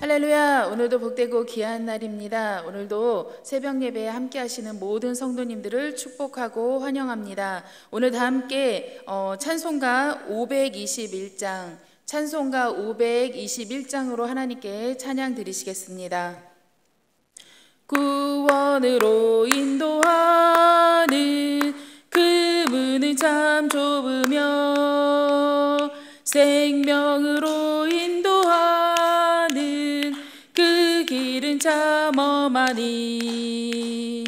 할렐루야. 오늘도 복되고 귀한 날입니다. 오늘도 새벽 예배에 함께 하시는 모든 성도님들을 축복하고 환영합니다. 오늘 다 함께 찬송가 521장 찬송가 521장으로 하나님께 찬양 드리시겠습니다. 구원으로 인도하는 그 문은 참 좁으며 생명으로 인도하는 그 길은 참 험하니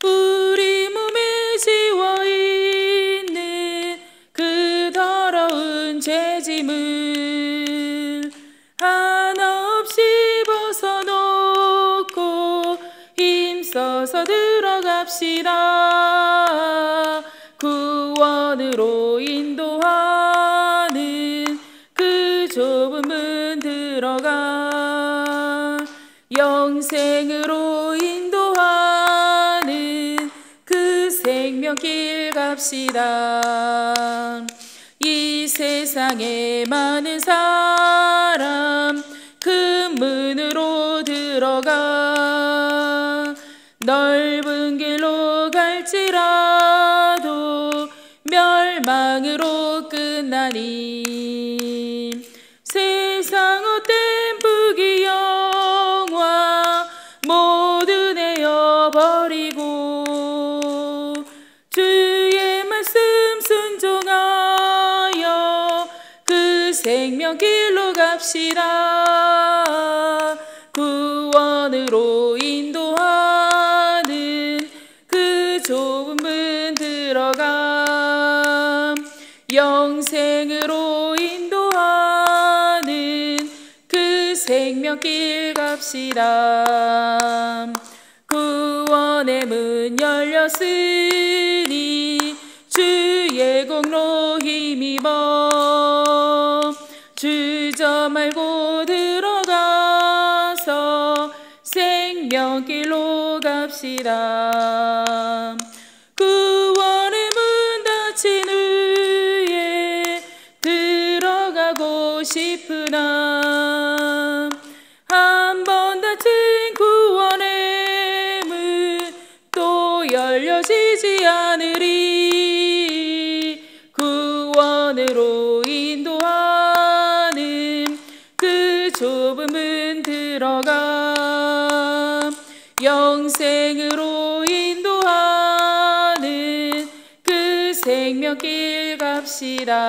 우리 몸에 지워있는 그 더러운 죄짐을 한없이 벗어놓고 힘써서 들어갑시다. 구원으로 인도하는 그 좁은 문 들어가 영생으로 인도하는 그 생명길 갑시다. 이 세상에 많은 사람 그 문으로 들어가 넓은 길로 갈지라도 멸망으로 끝나니 세상 헛된 부귀영화 모두 내어버리고 주의 말씀 순종하여 그 생명길로 갑시다. 구원으로 인도하는 그 좁은 문 들어가 영생으로 인도하는 그 생명길 갑시다. 구원의 문 열렸으니 주의 공로 힘입어 주저 말고 들어가서 생명길로 갑시다. 구원의 문 닫힌 후에 들어가고 싶으나 한 번 닫힌 구원의 문 또 열려지지 않으리. 구원으로 인도하는 그 좁은 문 들어가 영생으로 인도하는 그 생명길 갑시다.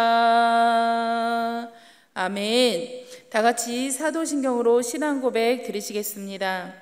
아멘. 다 같이 사도신경으로 신앙 고백 드리시겠습니다.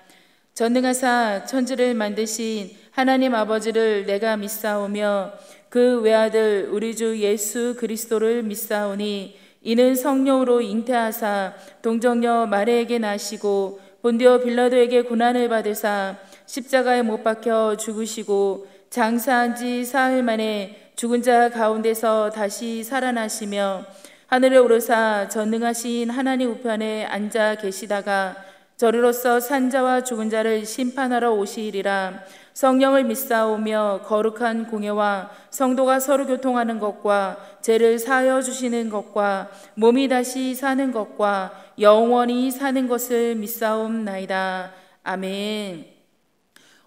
전능하사 천지를 만드신 하나님 아버지를 내가 믿사오며 그 외아들 우리 주 예수 그리스도를 믿사오니 이는 성령으로 잉태하사 동정녀 마리아에게 나시고 본디오 빌라도에게 고난을 받으사 십자가에 못 박혀 죽으시고 장사한 지 사흘 만에 죽은 자 가운데서 다시 살아나시며 하늘에 오르사 전능하신 하나님 우편에 앉아 계시다가 저리로서 산자와 죽은 자를 심판하러 오시리라. 성령을 믿사오며 거룩한 공예와 성도가 서로 교통하는 것과 죄를 사하여 주시는 것과 몸이 다시 사는 것과 영원히 사는 것을 믿사옵나이다. 아멘.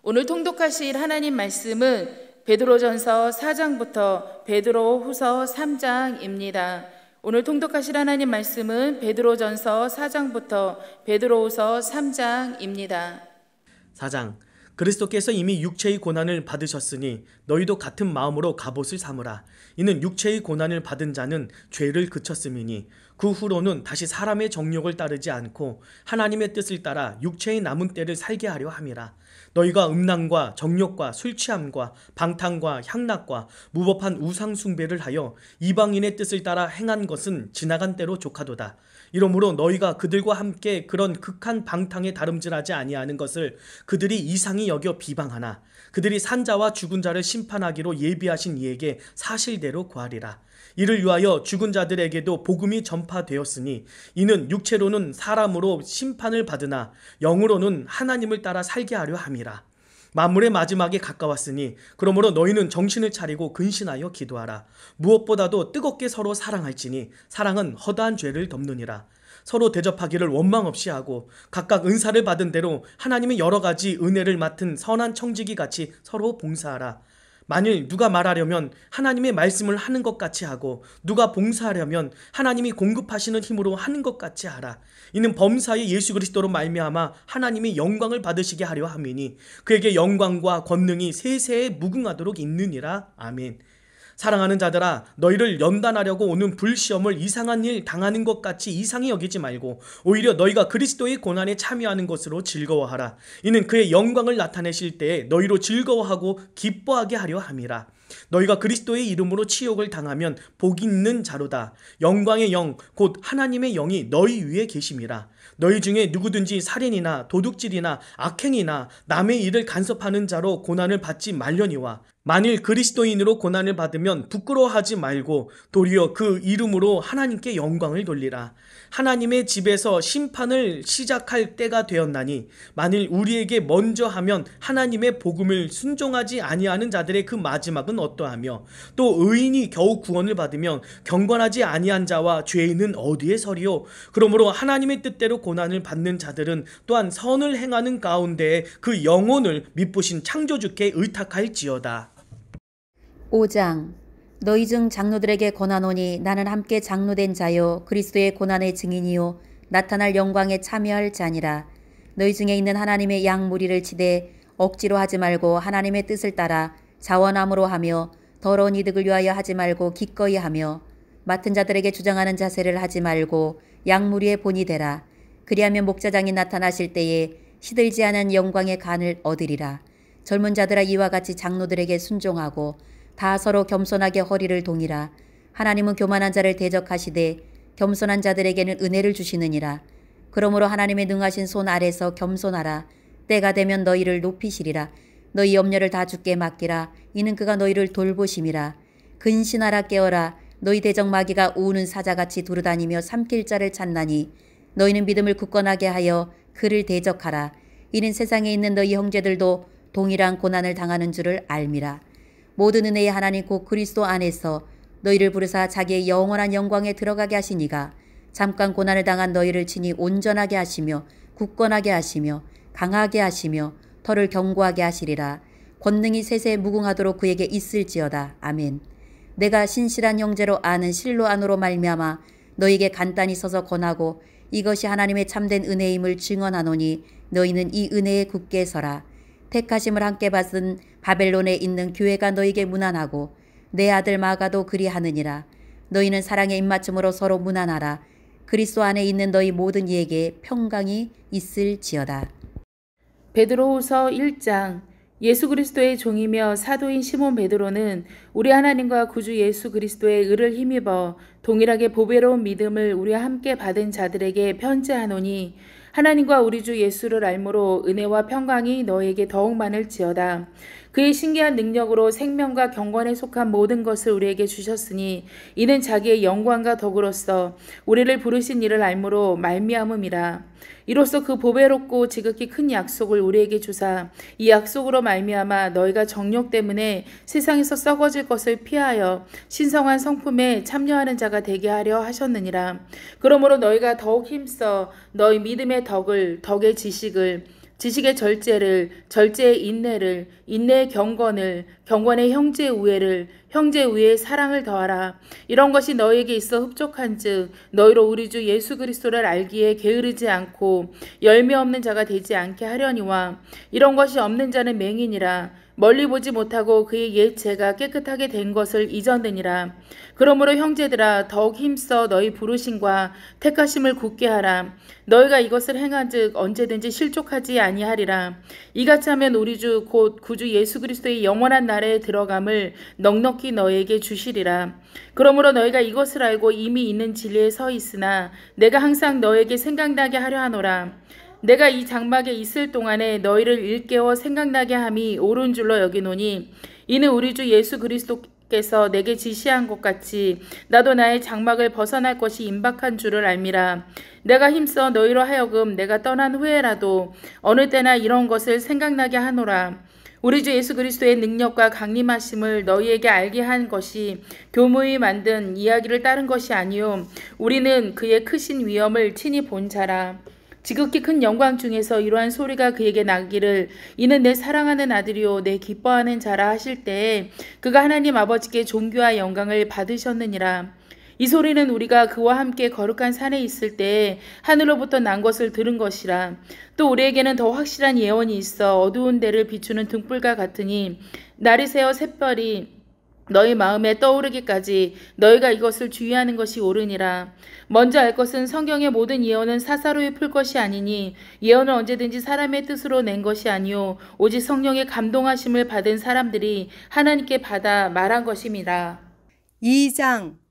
오늘 통독하실 하나님 말씀은 베드로전서 4장부터 베드로후서 3장입니다. 오늘 통독하실 하나님 말씀은 베드로전서 4장부터 베드로후서 3장입니다. 4장. 그리스도께서 이미 육체의 고난을 받으셨으니 너희도 같은 마음으로 갑옷을 삼으라. 이는 육체의 고난을 받은 자는 죄를 그쳤음이니 그 후로는 다시 사람의 정욕을 따르지 않고 하나님의 뜻을 따라 육체의 남은 때를 살게 하려 함이라. 너희가 음란과 정욕과 술취함과 방탕과 향락과 무법한 우상 숭배를 하여 이방인의 뜻을 따라 행한 것은 지나간 때로 족하도다. 이러므로 너희가 그들과 함께 그런 극한 방탕에 다름질하지 아니하는 것을 그들이 이상히 여겨 비방하나 그들이 산자와 죽은 자를 심판하기로 예비하신 이에게 사실대로 구하리라. 이를 위하여 죽은 자들에게도 복음이 전파되었으니 이는 육체로는 사람으로 심판을 받으나 영으로는 하나님을 따라 살게 하려 함이라. 만물의 마지막에 가까웠으니 그러므로 너희는 정신을 차리고 근신하여 기도하라. 무엇보다도 뜨겁게 서로 사랑할지니 사랑은 허다한 죄를 덮느니라. 서로 대접하기를 원망 없이 하고 각각 은사를 받은 대로 하나님의 여러 가지 은혜를 맡은 선한 청지기 같이 서로 봉사하라. 만일 누가 말하려면 하나님의 말씀을 하는 것 같이 하고 누가 봉사하려면 하나님이 공급하시는 힘으로 하는 것 같이 하라. 이는 범사의 예수 그리스도로 말미암아 하나님의 영광을 받으시게 하려 함이니 그에게 영광과 권능이 세세에 무궁하도록 있느니라. 아멘. 사랑하는 자들아, 너희를 연단하려고 오는 불시험을 이상한 일 당하는 것 같이 이상히 여기지 말고 오히려 너희가 그리스도의 고난에 참여하는 것으로 즐거워하라. 이는 그의 영광을 나타내실 때에 너희로 즐거워하고 기뻐하게 하려 함이라. 너희가 그리스도의 이름으로 치욕을 당하면 복 있는 자로다. 영광의 영 곧 하나님의 영이 너희 위에 계심이라. 너희 중에 누구든지 살인이나 도둑질이나 악행이나 남의 일을 간섭하는 자로 고난을 받지 말려니와 만일 그리스도인으로 고난을 받으면 부끄러워하지 말고 도리어 그 이름으로 하나님께 영광을 돌리라. 하나님의 집에서 심판을 시작할 때가 되었나니 만일 우리에게 먼저 하면 하나님의 복음을 순종하지 아니하는 자들의 그 마지막은 어떠하며 또 의인이 겨우 구원을 받으면 경건하지 아니한 자와 죄인은 어디에 서리요. 그러므로 하나님의 뜻대로 고난을 받는 자들은 또한 선을 행하는 가운데 그 영혼을 미쁘신 창조주께 의탁할지어다. 5장. 너희 중 장로들에게 권하노니 나는 함께 장로된 자요 그리스도의 고난의 증인이요 나타날 영광에 참여할 자니라. 너희 중에 있는 하나님의 양 무리를 치되 억지로 하지 말고 하나님의 뜻을 따라 자원함으로 하며 더러운 이득을 위하여 하지 말고 기꺼이 하며 맡은 자들에게 주장하는 자세를 하지 말고 양 무리의 본이 되라. 그리하면 목자장이 나타나실 때에 시들지 않은 영광의 간을 얻으리라. 젊은 자들아 이와 같이 장로들에게 순종하고 다 서로 겸손하게 허리를 동이라. 하나님은 교만한 자를 대적하시되 겸손한 자들에게는 은혜를 주시느니라. 그러므로 하나님의 능하신 손 아래서 겸손하라. 때가 되면 너희를 높이시리라. 너희 염려를 다 주께 맡기라. 이는 그가 너희를 돌보심이라. 근신하라 깨어라. 너희 대적 마귀가 우는 사자같이 두루다니며 삼킬 자를 찾나니 너희는 믿음을 굳건하게 하여 그를 대적하라. 이는 세상에 있는 너희 형제들도 동일한 고난을 당하는 줄을 알미라. 모든 은혜의 하나님 곧 그리스도 안에서 너희를 부르사 자기의 영원한 영광에 들어가게 하시니가 잠깐 고난을 당한 너희를 친히 온전하게 하시며 굳건하게 하시며 강하게 하시며 터를 견고하게 하시리라. 권능이 세세에 무궁하도록 그에게 있을지어다. 아멘. 내가 신실한 형제로 아는 실로 안으로 말미암아 너희에게 간단히 서서 권하고 이것이 하나님의 참된 은혜임을 증언하노니 너희는 이 은혜에 굳게 서라. 택하심을 함께 받은 바벨론에 있는 교회가 너희에게 문안하고 내 아들 마가도 그리하느니라. 너희는 사랑의 입맞춤으로 서로 문안하라. 그리스도 안에 있는 너희 모든 이에게 평강이 있을지어다. 베드로후서 1장. 예수 그리스도의 종이며 사도인 시몬 베드로는 우리 하나님과 구주 예수 그리스도의 의를 힘입어 동일하게 보배로운 믿음을 우리와 함께 받은 자들에게 편지하노니 하나님과 우리 주 예수를 알므로 은혜와 평강이 너에게 더욱 많을지어다. 그의 신기한 능력으로 생명과 경건에 속한 모든 것을 우리에게 주셨으니 이는 자기의 영광과 덕으로서 우리를 부르신 이를 알므로 말미암음이라. 이로써 그 보배롭고 지극히 큰 약속을 우리에게 주사 이 약속으로 말미암아 너희가 정욕 때문에 세상에서 썩어질 것을 피하여 신성한 성품에 참여하는 자가 되게 하려 하셨느니라. 그러므로 너희가 더욱 힘써 너희 믿음의 덕을, 덕의 지식을, 지식의 절제를, 절제의 인내를, 인내의 경건을, 경건의 형제의 우애를, 형제의 우애의 사랑을 더하라. 이런 것이 너희에게 있어 흡족한즉 너희로 우리 주 예수 그리스도를 알기에 게으르지 않고 열매 없는 자가 되지 않게 하려니와 이런 것이 없는 자는 맹인이라. 멀리 보지 못하고 그의 옛 죄가 깨끗하게 된 것을 잊었느니라. 그러므로 형제들아 더욱 힘써 너희 부르심과 택하심을 굳게 하라. 너희가 이것을 행한즉 언제든지 실족하지 아니하리라. 이같이 하면 우리 주 곧 구주 예수 그리스도의 영원한 나라에 들어감을 넉넉히 너희에게 주시리라. 그러므로 너희가 이것을 알고 이미 있는 진리에 서 있으나 내가 항상 너희에게 생각나게 하려 하노라. 내가 이 장막에 있을 동안에 너희를 일깨워 생각나게 함이 옳은 줄로 여기노니 이는 우리 주 예수 그리스도께서 내게 지시한 것 같이 나도 나의 장막을 벗어날 것이 임박한 줄을 알미라. 내가 힘써 너희로 하여금 내가 떠난 후에라도 어느 때나 이런 것을 생각나게 하노라. 우리 주 예수 그리스도의 능력과 강림하심을 너희에게 알게 한 것이 교무히 만든 이야기를 따른 것이 아니요 우리는 그의 크신 위엄을 친히 본 자라. 지극히 큰 영광 중에서 이러한 소리가 그에게 나기를 이는 내 사랑하는 아들이요 내 기뻐하는 자라 하실 때에 그가 하나님 아버지께 존귀와 영광을 받으셨느니라. 이 소리는 우리가 그와 함께 거룩한 산에 있을 때에 하늘로부터 난 것을 들은 것이라. 또 우리에게는 더 확실한 예언이 있어 어두운 데를 비추는 등불과 같으니 날이 새어 샛별이 너희 마음에 떠오르기까지 너희가 이것을 주의하는 것이 옳으니라. 먼저 알 것은 성경의 모든 예언은 사사로이 풀 것이 아니니 예언은 언제든지 사람의 뜻으로 낸 것이 아니요 오직 성령의 감동하심을 받은 사람들이 하나님께 받아 말한 것임이라. 2장.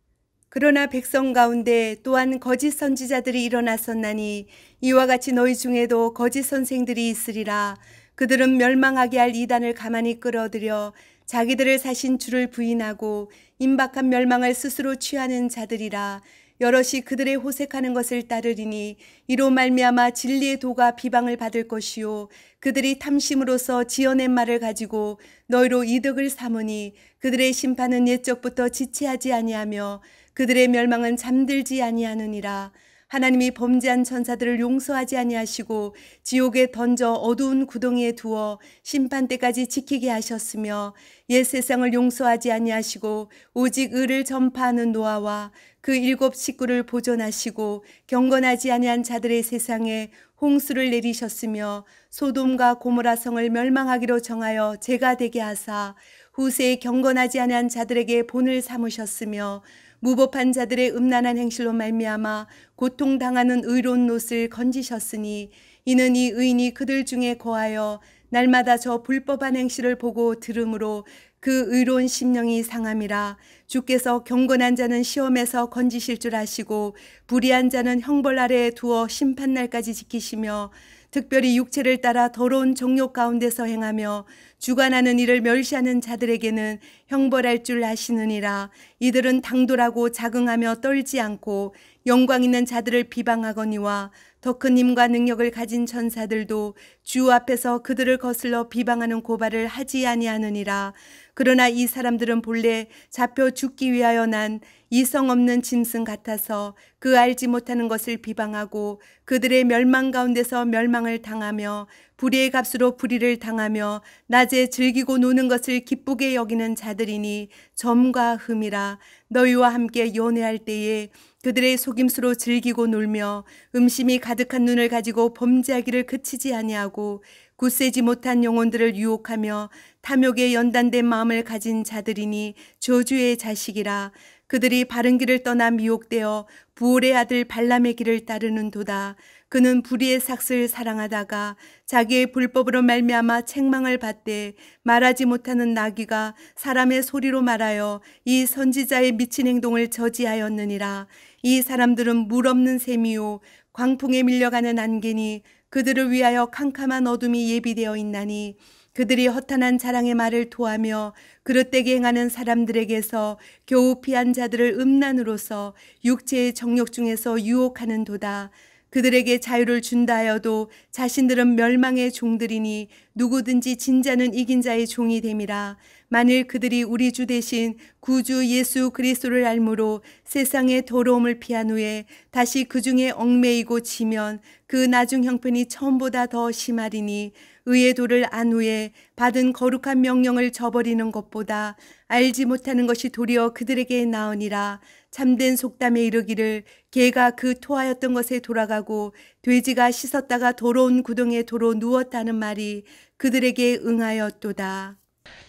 그러나 백성 가운데 또한 거짓 선지자들이 일어났었나니 이와 같이 너희 중에도 거짓 선생들이 있으리라. 그들은 멸망하게 할 이단을 가만히 끌어들여 자기들을 사신 주를 부인하고 임박한 멸망을 스스로 취하는 자들이라. 여럿이 그들의 호색하는 것을 따르리니 이로 말미암아 진리의 도가 비방을 받을 것이요 그들이 탐심으로써 지어낸 말을 가지고 너희로 이득을 삼으니 그들의 심판은 옛적부터 지체하지 아니하며 그들의 멸망은 잠들지 아니하느니라. 하나님이 범죄한 천사들을 용서하지 아니하시고 지옥에 던져 어두운 구덩이에 두어 심판 때까지 지키게 하셨으며 옛 세상을 용서하지 아니하시고 오직 의를 전파하는 노아와 그 7 식구를 보존하시고 경건하지 아니한 자들의 세상에 홍수를 내리셨으며 소돔과 고모라 성을 멸망하기로 정하여 죄가 되게 하사 후세에 경건하지 아니한 자들에게 본을 삼으셨으며 무법한 자들의 음란한 행실로 말미암아 고통당하는 의로운 롯을 건지셨으니 이는 이 의인이 그들 중에 거하여 날마다 저 불법한 행실을 보고 들으므로 그 의로운 심령이 상함이라. 주께서 경건한 자는 시험에서 건지실 줄 아시고 불의한 자는 형벌 아래에 두어 심판날까지 지키시며 특별히 육체를 따라 더러운 정욕 가운데서 행하며 주관하는 이를 멸시하는 자들에게는 형벌할 줄 아시느니라. 이들은 당돌하고 자긍하며 떨지 않고 영광 있는 자들을 비방하거니와 더 큰 힘과 능력을 가진 천사들도 주 앞에서 그들을 거슬러 비방하는 고발을 하지 아니하느니라. 그러나 이 사람들은 본래 잡혀 죽기 위하여 난 이성 없는 짐승 같아서 그 알지 못하는 것을 비방하고 그들의 멸망 가운데서 멸망을 당하며 불의의 값으로 불의를 당하며 낮에 즐기고 노는 것을 기쁘게 여기는 자들이니 점과 흠이라. 너희와 함께 연애할 때에 그들의 속임수로 즐기고 놀며 음심이 가득한 눈을 가지고 범죄하기를 그치지 아니하고 굳세지 못한 영혼들을 유혹하며 탐욕에 연단된 마음을 가진 자들이니 저주의 자식이라. 그들이 바른 길을 떠나 미혹되어 부올의 아들 발람의 길을 따르는도다. 그는 불의의 삭슬을 사랑하다가 자기의 불법으로 말미암아 책망을 받되 말하지 못하는 나귀가 사람의 소리로 말하여 이 선지자의 미친 행동을 저지하였느니라. 이 사람들은 물 없는 샘이요 광풍에 밀려가는 안개니 그들을 위하여 캄캄한 어둠이 예비되어 있나니 그들이 허탄한 자랑의 말을 토하며 그릇되게 행하는 사람들에게서 겨우 피한 자들을 음란으로서 육체의 정욕 중에서 유혹하는도다. 그들에게 자유를 준다 하여도 자신들은 멸망의 종들이니 누구든지 진자는 이긴 자의 종이 됨이라. 만일 그들이 우리 주 대신 구주 예수 그리스도를 알므로 세상의 더러움을 피한 후에 다시 그 중에 얽매이고 지면 그 나중 형편이 처음보다 더 심하리니 의의 도를 안 후에 받은 거룩한 명령을 저버리는 것보다 알지 못하는 것이 도리어 그들에게 나으니라. 참된 속담에 이르기를 개가 그 토하였던 것에 돌아가고 돼지가 씻었다가 더러운 구덩이에 도로 누웠다는 말이 그들에게 응하였도다.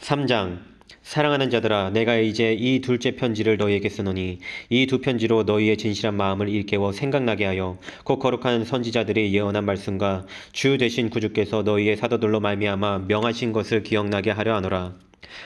3장. 사랑하는 자들아, 내가 이제 이 둘째 편지를 너희에게 쓰노니 이 두 편지로 너희의 진실한 마음을 일깨워 생각나게 하여 곧 거룩한 선지자들이 예언한 말씀과 주 되신 구주께서 너희의 사도들로 말미암아 명하신 것을 기억나게 하려 하노라.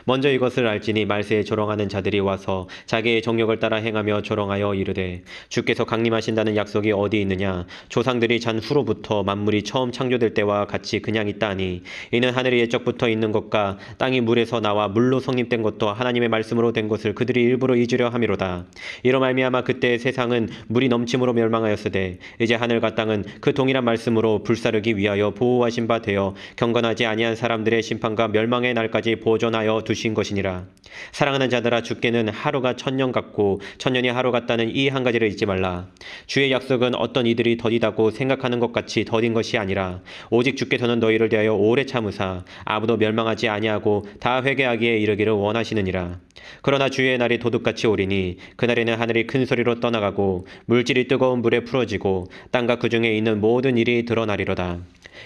먼저 이것을 알지니 말세에 조롱하는 자들이 와서 자기의 정욕을 따라 행하며 조롱하여 이르되 주께서 강림하신다는 약속이 어디 있느냐? 조상들이 잔 후로부터 만물이 처음 창조될 때와 같이 그냥 있다 하니 이는 하늘이 옛적부터 있는 것과 땅이 물에서 나와 물로 성립된 것도 하나님의 말씀으로 된 것을 그들이 일부러 잊으려 함이로다. 이로 말미암아 그때 세상은 물이 넘침으로 멸망하였으되 이제 하늘과 땅은 그 동일한 말씀으로 불사르기 위하여 보호하신 바 되어 경건하지 아니한 사람들의 심판과 멸망의 날까지 보존하여 두신 것이니라. 사랑하는 자들아, 주께는 하루가 천년 같고 천년이 하루 같다는 이 한 가지를 잊지 말라. 주의 약속은 어떤 이들이 더디다고 생각하는 것 같이 더딘 것이 아니라 오직 주께서는 너희를 대하여 오래 참으사 아무도 멸망하지 아니하고 다 회개하기에 이르기를 원하시느니라. 그러나 주의 날이 도둑같이 오리니 그날에는 하늘이 큰 소리로 떠나가고 물질이 뜨거운 불에 풀어지고 땅과 그 중에 있는 모든 일이 드러나리로다.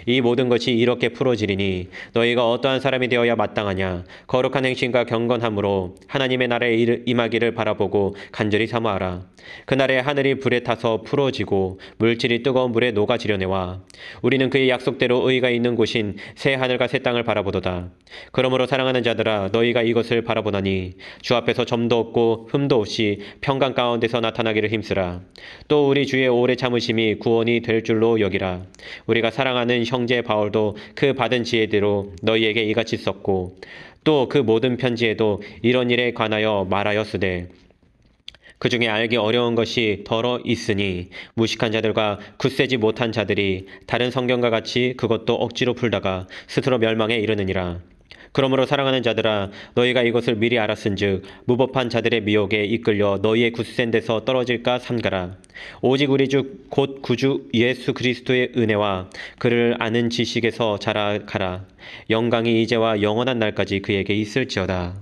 이 모든 것이 이렇게 풀어지리니 너희가 어떠한 사람이 되어야 마땅하냐? 거룩한 행실과 경건함으로 하나님의 나라에 임하기를 바라보고 간절히 사모하라. 그날에 하늘이 불에 타서 풀어지고 물질이 뜨거운 불에 녹아지려내와 우리는 그의 약속대로 의가 있는 곳인 새 하늘과 새 땅을 바라보도다. 그러므로 사랑하는 자들아, 너희가 이것을 바라보나니 주 앞에서 점도 없고 흠도 없이 평강 가운데서 나타나기를 힘쓰라. 또 우리 주의 오래 참으심이 구원이 될 줄로 여기라. 우리가 사랑하는 형제 바울도 그 받은 지혜대로 너희에게 이같이 썼고 또 그 모든 편지에도 이런 일에 관하여 말하였으되 그 중에 알기 어려운 것이 더러 있으니 무식한 자들과 굳세지 못한 자들이 다른 성경과 같이 그것도 억지로 풀다가 스스로 멸망에 이르느니라. 그러므로 사랑하는 자들아, 너희가 이것을 미리 알았은즉 무법한 자들의 미혹에 이끌려 너희의 굳센 데서 떨어질까 삼가라. 오직 우리 주 곧 구주 예수 그리스도의 은혜와 그를 아는 지식에서 자라가라. 영광이 이제와 영원한 날까지 그에게 있을지어다.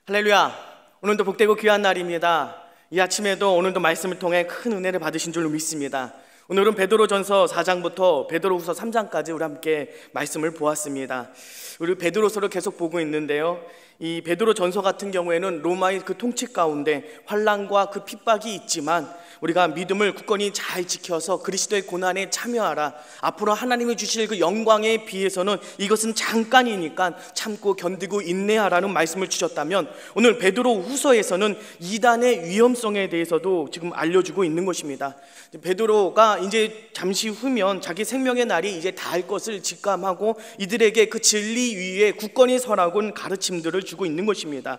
할렐루야. 오늘도 복되고 귀한 날입니다. 이 아침에도 오늘도 말씀을 통해 큰 은혜를 받으신 줄로 믿습니다. 오늘은 베드로전서 4장부터 베드로후서 3장까지 우리 함께 말씀을 보았습니다. 우리 베드로서를 계속 보고 있는데요, 이 베드로전서 같은 경우에는 로마의 그 통치 가운데 환난과 그 핍박이 있지만 우리가 믿음을 굳건히 잘 지켜서 그리스도의 고난에 참여하라. 앞으로 하나님이 주실 그 영광에 비해서는 이것은 잠깐이니까 참고 견디고 인내하라는 말씀을 주셨다면, 오늘 베드로후서에서는 이단의 위험성에 대해서도 지금 알려주고 있는 것입니다. 베드로가 이제 잠시 후면 자기 생명의 날이 이제 닿을 것을 직감하고 이들에게 그 진리 위에 굳건히 서라고 가르침들을 주고 있는 것입니다.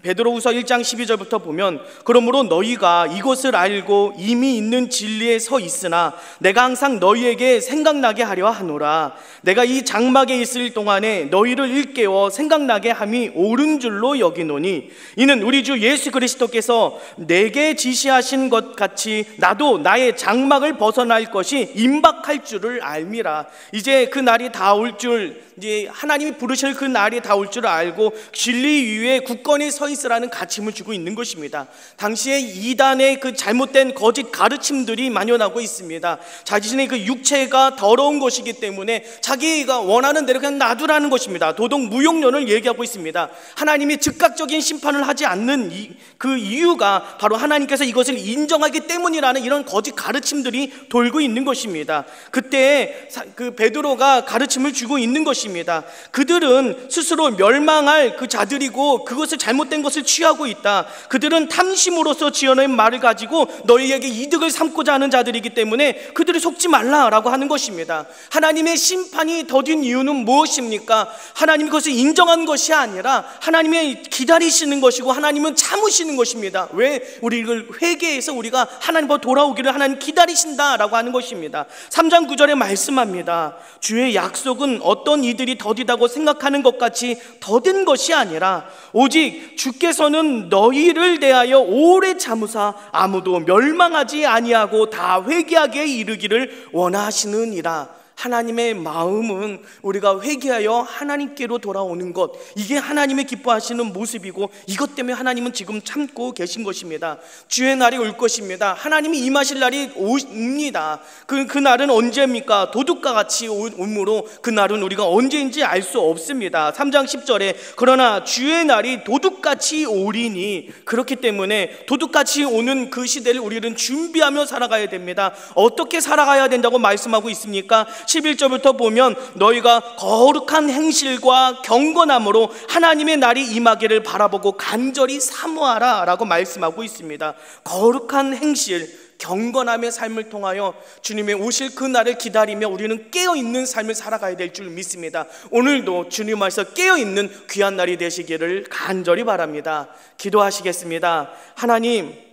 베드로후서 1장 12절부터 보면, 그러므로 너희가 이것을 알고 이미 있는 진리에 서 있으나 내가 항상 너희에게 생각나게 하려 하노라. 내가 이 장막에 있을 동안에 너희를 일깨워 생각나게 함이 옳은 줄로 여기노니 이는 우리 주 예수 그리스도께서 내게 지시하신 것 같이 나도 나의 장막을 벗어날 것이 임박할 줄을 알미라. 이제 그 날이 다 올 줄, 이제 하나님이 부르실 그 날이 다 올 줄 알고 진리 위에 굳건히 서 있으라는 가르침을 주고 있는 것입니다. 당시에 이단의 그 잘못된 거짓 가르침들이 만연하고 있습니다. 자신의 그 육체가 더러운 것이기 때문에 자기가 원하는 대로 그냥 놔두라는 것입니다. 도덕 무용론을 얘기하고 있습니다. 하나님이 즉각적인 심판을 하지 않는 그 이유가 바로 하나님께서 이것을 인정하기 때문이라는 이런 거짓 가르침들이 돌고 있는 것입니다. 그때 그 베드로가 가르침을 주고 있는 것입니다. 그들은 스스로 멸망할 그 자들이고 그것을 잘못된 것을 취하고 있다. 그들은 탐심으로서 지어낸 말을 가지고 너희에게 이득을 삼고자 하는 자들이기 때문에 그들이 속지 말라라고 하는 것입니다. 하나님의 심판이 더딘 이유는 무엇입니까? 하나님이 그것을 인정한 것이 아니라 하나님의 기다리시는 것이고 하나님은 참으시는 것입니다. 왜? 우리를 회개해서 우리가 하나님으로 돌아오기를 하나님 기다리신다라고 하는 것입니다. 3장 9절에 말씀합니다. 주의 약속은 어떤 이들이 더디다고 생각하는 것 같이 더딘 것이 아니라 오직 주께서는 너희를 대하여 오래 참으사 아무도 멸망하지 아니하고 다 회개하게 이르기를 원하시느니라. 하나님의 마음은 우리가 회개하여 하나님께로 돌아오는 것, 이게 하나님의 기뻐하시는 모습이고 이것 때문에 하나님은 지금 참고 계신 것입니다. 주의 날이 올 것입니다. 하나님이 임하실 날이 옵니다. 그 날은 언제입니까? 도둑과 같이 오므로 그 날은 우리가 언제인지 알 수 없습니다. 3장 10절에 그러나 주의 날이 도둑같이 오리니, 그렇기 때문에 도둑같이 오는 그 시대를 우리는 준비하며 살아가야 됩니다. 어떻게 살아가야 된다고 말씀하고 있습니까? 11절부터 보면 너희가 거룩한 행실과 경건함으로 하나님의 날이 임하기를 바라보고 간절히 사모하라 라고 말씀하고 있습니다. 거룩한 행실, 경건함의 삶을 통하여 주님의 오실 그 날을 기다리며 우리는 깨어있는 삶을 살아가야 될 줄 믿습니다. 오늘도 주님 앞에서 깨어있는 귀한 날이 되시기를 간절히 바랍니다. 기도하시겠습니다. 하나님,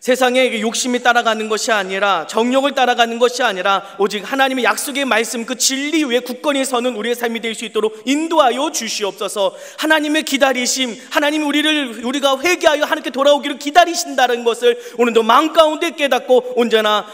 세상에 욕심이 따라가는 것이 아니라, 정욕을 따라가는 것이 아니라 오직 하나님의 약속의 말씀, 그 진리 위에 굳건히 서는 우리의 삶이 될 수 있도록 인도하여 주시옵소서. 하나님의 기다리심, 하나님이 우리가 회개하여 하나님께 돌아오기를 기다리신다는 것을 오늘도 마음 가운데 깨닫고 언제나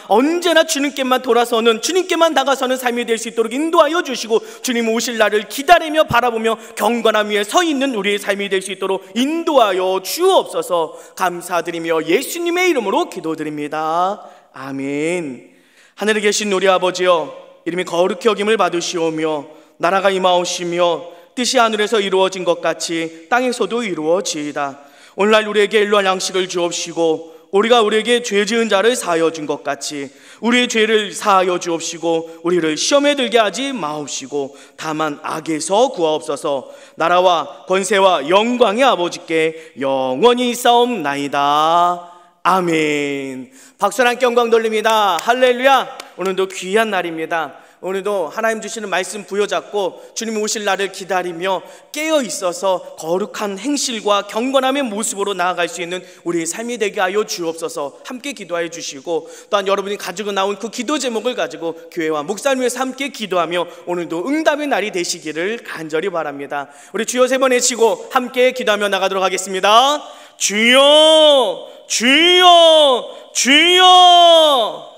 주님께만 돌아서는, 주님께만 다가서는 삶이 될 수 있도록 인도하여 주시고, 주님 오실 날을 기다리며 바라보며 경건함 위에 서 있는 우리의 삶이 될 수 있도록 인도하여 주옵소서. 감사드리며 예수님의 이름으로 기도드립니다. 아멘. 하늘에 계신 우리 아버지여, 이름이 거룩히 여김을 받으시오며 나라가 임하오시며 뜻이 하늘에서 이루어진 것 같이 땅에서도 이루어지이다. 오늘날 우리에게 일용할 양식을 주옵시고 우리가 우리에게 죄 지은 자를 사하여 준 것 같이 우리의 죄를 사하여 주옵시고 우리를 시험에 들게 하지 마옵시고 다만 악에서 구하옵소서. 나라와 권세와 영광의 아버지께 영원히 있사옵나이다. 아멘. 박수 함께 영광 돌립니다. 할렐루야. 오늘도 귀한 날입니다. 오늘도 하나님 주시는 말씀 부여잡고 주님 오실 날을 기다리며 깨어 있어서 거룩한 행실과 경건함의 모습으로 나아갈 수 있는 우리의 삶이 되게 하여 주옵소서. 함께 기도하여 주시고, 또한 여러분이 가지고 나온 그 기도 제목을 가지고 교회와 목사님 위해서 함께 기도하며 오늘도 응답의 날이 되시기를 간절히 바랍니다. 우리 주여 세 번 외치고 함께 기도하며 나가도록 하겠습니다. 주여, 주여, 주여.